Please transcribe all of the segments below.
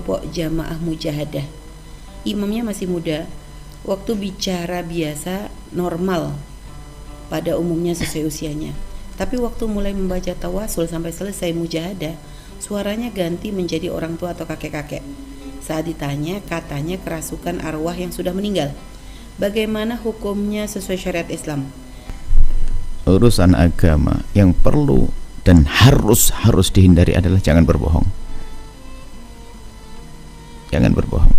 Kelompok jamaah mujahadah. Imamnya masih muda. Waktu bicara biasa normal pada umumnya sesuai usianya. Tapi waktu mulai membaca tawasul sampai selesai mujahadah, suaranya ganti menjadi orang tua atau kakek-kakek. Saat ditanya, katanya kerasukan arwah yang sudah meninggal. Bagaimana hukumnya sesuai syariat Islam? Urusan agama yang perlu dan harus dihindari adalah jangan berbohong. Jangan berbohong.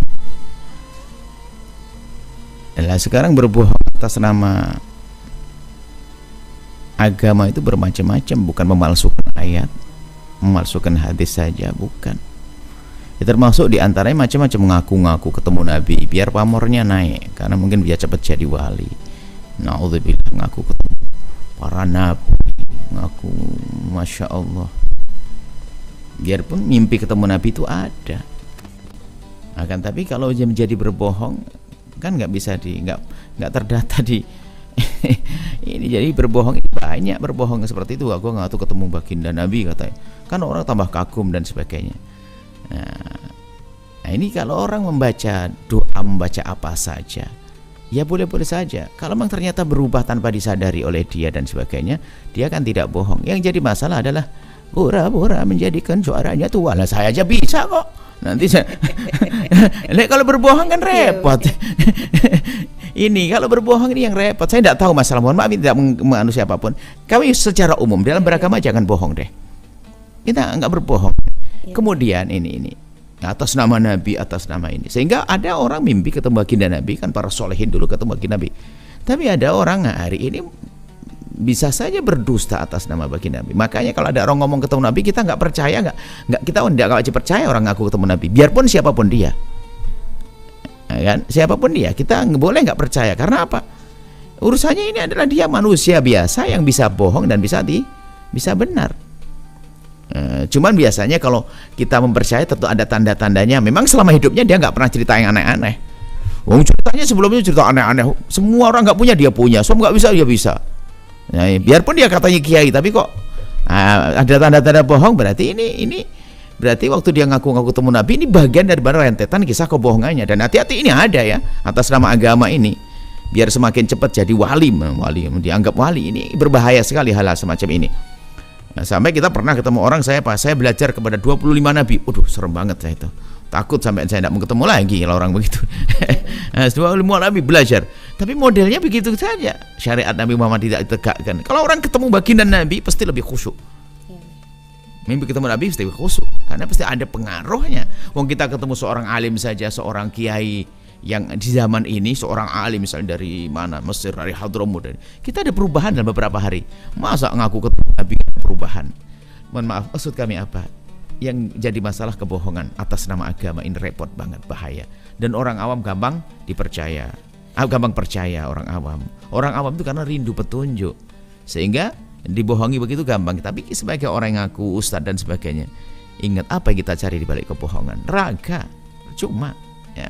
Nah, sekarang berbohong atas nama agama itu bermacam-macam, bukan memalsukan ayat, memalsukan hadis saja, bukan. Ya, termasuk diantaranya macam-macam, mengaku-ngaku ketemu Nabi biar pamornya naik, karena mungkin biar cepat jadi wali. Na'udzubillah, ngaku ketemu para nabi, ngaku masya Allah, biarpun mimpi ketemu Nabi itu ada. Akan tapi kalau dia menjadi berbohong kan nggak bisa nggak terdata di ini. Jadi berbohong banyak, berbohong seperti itu. Aku nggak tahu ketemu baginda Nabi katanya, kan orang tambah kagum dan sebagainya. Nah ini kalau orang membaca doa, membaca apa saja, ya boleh-boleh saja. Kalau memang ternyata berubah tanpa disadari oleh dia dan sebagainya, dia kan tidak bohong. Yang jadi masalah adalah pura-pura menjadikan suaranya tua. Lah saya aja bisa kok. Nanti saya kalau berbohong kan repot. Ini kalau berbohong ini yang repot. Saya tidak tahu masalah, mohon maaf, tidak menganu siapapun. Kami secara umum dalam beragama jangan bohong deh. Kita nggak berbohong. Kemudian ini atas nama Nabi, atas nama ini, sehingga ada orang mimpi ketemu baginda Nabi, kan para solehin dulu ketemu baginda Nabi. Tapi ada orang hari ini bisa saja berdusta atas nama baginda Nabi. Makanya kalau ada orang ngomong ketemu Nabi, kita nggak percaya, nggak kita nggak wajib percaya orang ngaku ketemu Nabi, biarpun siapapun dia, kan? Siapapun dia, kita boleh nggak percaya. Karena apa? Urusannya ini adalah dia manusia biasa yang bisa bohong dan bisa benar. Cuman biasanya kalau kita mempercayai tentu ada tanda-tandanya. Memang selama hidupnya dia nggak pernah cerita yang aneh-aneh. Ceritanya sebelumnya cerita aneh-aneh. Semua orang nggak punya, dia punya. Semua nggak bisa, dia bisa. Nah, biarpun dia katanya kiai, tapi kok ada tanda-tanda bohong, berarti ini berarti waktu dia ngaku-ngaku ketemu Nabi, ini bagian dari rentetan kisah kebohongannya. Dan hati-hati, ini ada ya, atas nama agama ini, biar semakin cepat jadi wali dianggap wali. Ini berbahaya sekali hal-hal semacam ini. Nah, sampai kita pernah ketemu orang, saya belajar kepada 25 Nabi. Waduh, serem banget saya itu. Takut sampai saya tidak mau ketemu lagi kalau orang begitu. 25 Nabi belajar. Tapi modelnya begitu saja. Syariat Nabi Muhammad tidak ditegakkan. Kalau orang ketemu baginda Nabi pasti lebih khusyuk. Mimpi ketemu Nabi pasti lebih khusyuk, karena pasti ada pengaruhnya. Wong kita ketemu seorang alim saja, seorang kiai yang di zaman ini, seorang alim misalnya dari mana, Mesir, dari Hadramut, kita ada perubahan dalam beberapa hari. Masa ngaku ketemu Nabi perubahan? Mohon maaf, maksud kami apa? Yang jadi masalah kebohongan atas nama agama ini repot banget, bahaya. Dan orang awam gampang dipercaya, gampang percaya orang awam. Orang awam itu karena rindu petunjuk, sehingga dibohongi begitu gampang. Tapi sebagai orang yang ngaku ustadz dan sebagainya, ingat apa yang kita cari di balik kebohongan? Raga, cuma ya.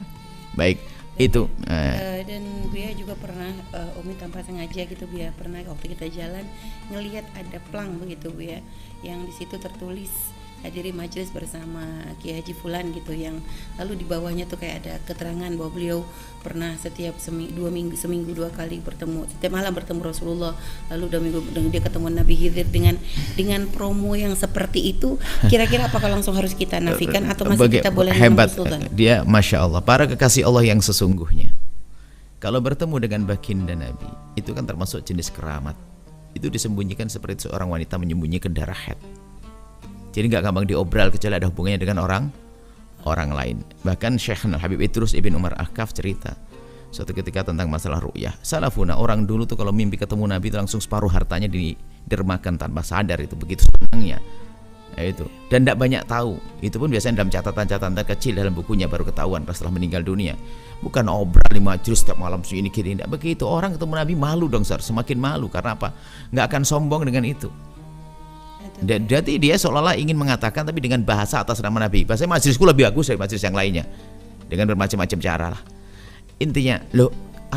Baik, itu dan Buya juga pernah Umi tanpa sengaja gitu Buya, pernah waktu kita jalan ngelihat ada plang begitu Buya, yang di situ tertulis hadiri majelis bersama Kiai Haji Fulan gitu, yang lalu di bawahnya tuh kayak ada keterangan bahwa beliau pernah setiap seminggu 2 kali bertemu, setiap malam bertemu Rasulullah, lalu 2 minggu dia ketemu Nabi Khidir. Dengan promo yang seperti itu, kira-kira apakah langsung harus kita nafikan atau masih kita boleh hebat Sultan? Dia, masya Allah, para kekasih Allah yang sesungguhnya kalau bertemu dengan baginda Nabi itu kan termasuk jenis keramat. Itu disembunyikan seperti seorang wanita menyembunyikan darah haid. Jadi nggak gampang diobral kecuali ada hubungannya dengan orang lain. Bahkan Syekh Habib Idrus Ibn Umar Akhkaf cerita suatu ketika tentang masalah ru'yah. Salafuna, orang dulu tuh kalau mimpi ketemu Nabi itu langsung separuh hartanya didermakan tanpa sadar, itu begitu senangnya. Itu. Dan tidak banyak tahu. Itu pun biasanya dalam catatan-catatan kecil dalam bukunya baru ketahuan setelah meninggal dunia. Bukan obral di majelis setiap malam ini kiri, tidak begitu. Orang ketemu Nabi malu dong, semakin malu. Karena apa? Nggak akan sombong dengan itu. Jadi dia seolah-olah ingin mengatakan tapi dengan bahasa atas nama Nabi. Bahasa majelisku lebih bagus dari majelis yang lainnya, dengan bermacam-macam cara lah. Intinya, loh,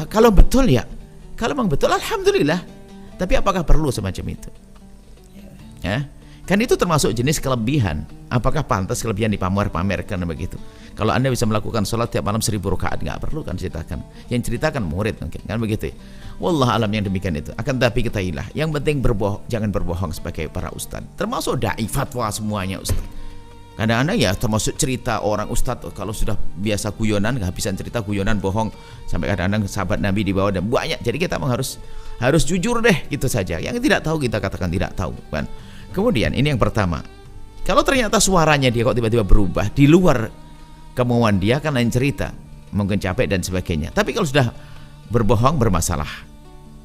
kalau betul ya, kalau memang betul alhamdulillah. Tapi apakah perlu semacam itu? Ya, Kan itu termasuk jenis kelebihan. Apakah pantas kelebihan dipamer-pamerkan begitu? Kalau Anda bisa melakukan sholat tiap malam 1000 rakaat, nggak perlu kan ceritakan. Yang ceritakan murid mungkin, kan begitu ya? Wallah alam yang demikian itu. Akan tapi ketahuilah, yang penting jangan berbohong sebagai para ustadz. Termasuk dai fatwa semuanya ustadz. Kadang-kadang ya termasuk cerita orang ustadz, kalau sudah biasa guyonan, kehabisan cerita guyonan bohong, sampai kadang-kadang sahabat Nabi dibawa dan banyak. Jadi kita memang harus jujur deh, gitu saja. Yang tidak tahu kita katakan tidak tahu, kan? Kemudian ini yang pertama. Kalau ternyata suaranya dia kok tiba-tiba berubah di luar kemauan dia, kan lain cerita, mungkin capek dan sebagainya. Tapi kalau sudah berbohong, bermasalah,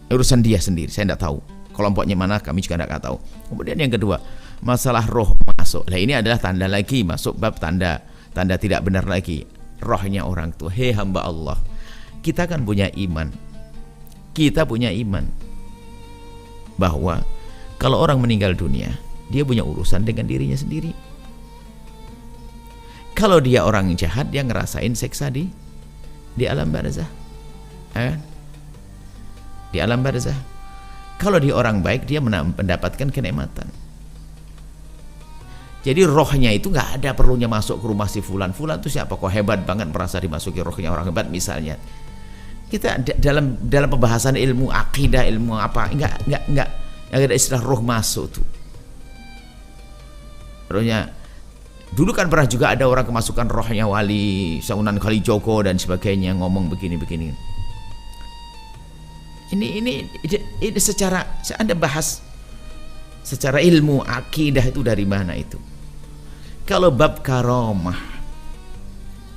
urusan dia sendiri, saya tidak tahu kelompoknya mana, kami juga tidak tahu. Kemudian yang kedua, masalah roh masuk. Nah ini adalah tanda lagi, masuk bab tanda tidak benar lagi. Rohnya orang tua. Hei hamba Allah, kita kan punya iman, bahwa kalau orang meninggal dunia, dia punya urusan dengan dirinya sendiri. Kalau dia orang jahat, dia ngerasain seksa di alam barzah, di alam barzah. Kalau dia orang baik, dia mendapatkan kenikmatan. Jadi rohnya itu nggak ada perlunya masuk ke rumah si fulan itu siapa kok hebat banget merasa dimasuki rohnya orang hebat misalnya. Kita dalam pembahasan ilmu akidah, ilmu apa, nggak ada istilah roh masuk tuh. Rohnya dulu kan pernah juga ada orang kemasukan rohnya wali Sunan Kalijogo dan sebagainya, ngomong begini. Ini secara Anda bahas secara ilmu akidah itu dari mana itu? Kalau bab karamah,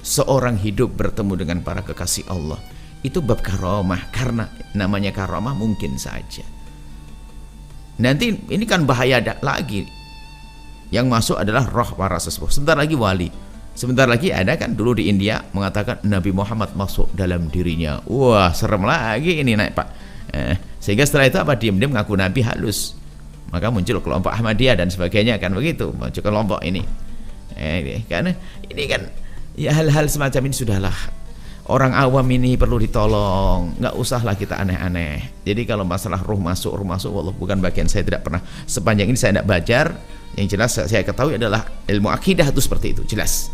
seorang hidup bertemu dengan para kekasih Allah, itu bab karamah, karena namanya karamah mungkin saja. Nanti ini kan bahaya lagi. Yang masuk adalah roh para sesepuh. Sebentar lagi wali. Sebentar lagi ada kan dulu di India mengatakan Nabi Muhammad masuk dalam dirinya. Wah, serem lagi ini naik Pak. Sehingga setelah itu apa? Diam-diam ngaku Nabi halus. Maka muncul kelompok Ahmadiyah dan sebagainya, kan begitu. Muncul kelompok ini. Karena ini kan ya hal-hal semacam ini sudahlah. Orang awam ini perlu ditolong, nggak usahlah kita aneh-aneh. Jadi kalau masalah ruh masuk, wallah bukan bagian saya, tidak pernah sepanjang ini saya tidak belajar. Yang jelas saya ketahui adalah ilmu akidah itu seperti itu, jelas.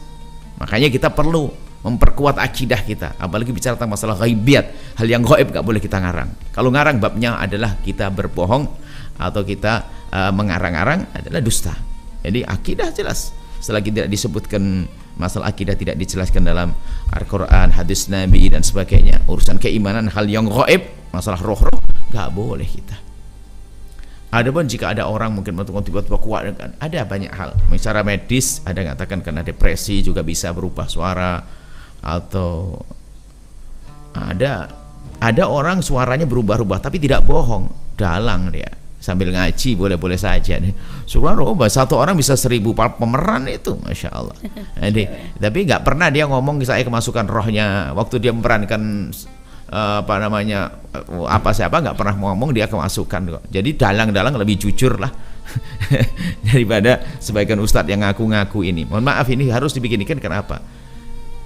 Makanya kita perlu memperkuat akidah kita, apalagi bicara tentang masalah ghaibiyat, hal yang gaib nggak boleh kita ngarang. Kalau ngarang babnya adalah kita berbohong atau kita mengarang-arang adalah dusta. Jadi akidah jelas. Selagi tidak disebutkan masalah akidah, tidak dijelaskan dalam Al-Quran, hadis Nabi dan sebagainya, urusan keimanan, hal yang gaib, masalah roh-roh, nggak boleh kita. Adapun jika ada orang mungkin tiba-tiba kuat, ada banyak hal. Secara medis ada yang katakan karena depresi juga bisa berubah suara, atau ada orang suaranya berubah-ubah tapi tidak bohong, dalang dia. Sambil ngaji boleh-boleh saja nih. Subhanallah, satu orang bisa 1000 pemeran itu, masya Allah. Jadi, tapi nggak pernah dia ngomong saya kemasukan rohnya waktu dia memerankan siapa nggak pernah ngomong dia kemasukan kok. Jadi dalang-dalang lebih jujur lah daripada sebagian ustadz yang ngaku-ngaku ini. Mohon maaf, ini harus dibikinkan. Kenapa?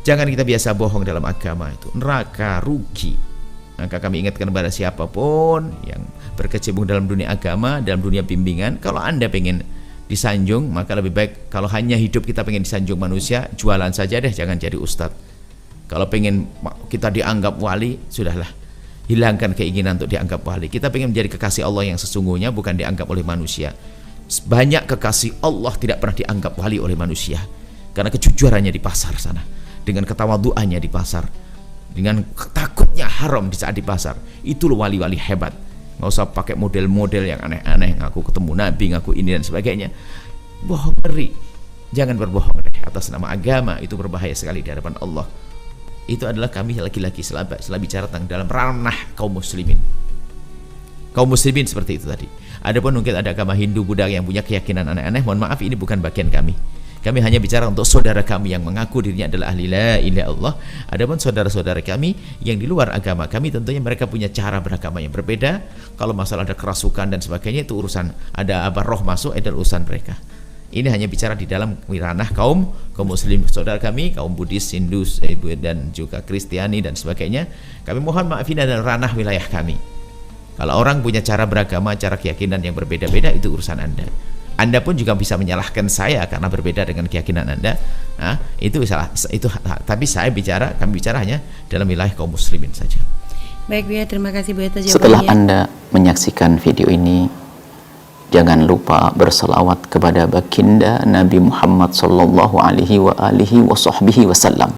Jangan kita biasa bohong dalam agama, itu neraka, rugi. Maka kami ingatkan kepada siapapun yang berkecimpung dalam dunia agama, dalam dunia bimbingan, kalau Anda pengen disanjung, maka lebih baik kalau hanya hidup kita pengen disanjung manusia, jualan saja deh, jangan jadi ustadz. Kalau pengen kita dianggap wali, sudahlah, hilangkan keinginan untuk dianggap wali. Kita pengen menjadi kekasih Allah yang sesungguhnya, bukan dianggap oleh manusia. Banyak kekasih Allah tidak pernah dianggap wali oleh manusia, karena kejujurannya di pasar sana, dengan ketawaduannya di pasar, dengan takutnya haram di saat di pasar. Itu loh wali-wali hebat. Nggak usah pakai model-model yang aneh-aneh, ngaku ketemu Nabi, ngaku ini dan sebagainya. Bohong ngeri. Jangan berbohong deh atas nama agama, itu berbahaya sekali di hadapan Allah. Itu adalah kami laki-laki setelah bicara tentang dalam ranah kaum muslimin. Kaum muslimin seperti itu tadi. Adapun mungkin ada agama Hindu, Buddha yang punya keyakinan aneh-aneh, mohon maaf, ini bukan bagian kami. Kami hanya bicara untuk saudara kami yang mengaku dirinya adalah ahli la ilaha illallah. Adapun saudara-saudara kami yang di luar agama kami, tentunya mereka punya cara beragama yang berbeda. Kalau masalah ada kerasukan dan sebagainya, itu urusan, ada apa roh masuk, adalah urusan mereka. Ini hanya bicara di dalam ranah kaum muslim, saudara kami, kaum Buddhis, Hindu, dan juga Kristiani dan sebagainya. Kami mohon maaf, ini adalah ranah wilayah kami. Kalau orang punya cara beragama, cara keyakinan yang berbeda-beda, itu urusan Anda. Anda pun juga bisa menyalahkan saya karena berbeda dengan keyakinan Anda. Itu salah, itu tapi kami bicara hanya dalam wilayah kaum muslimin saja. Baik Buya, terima kasih Buya atas jawabannya. Setelah Anda menyaksikan video ini, jangan lupa berselawat kepada baginda Nabi Muhammad sallallahu alaihi wa alihi wa sahbihi wasallam.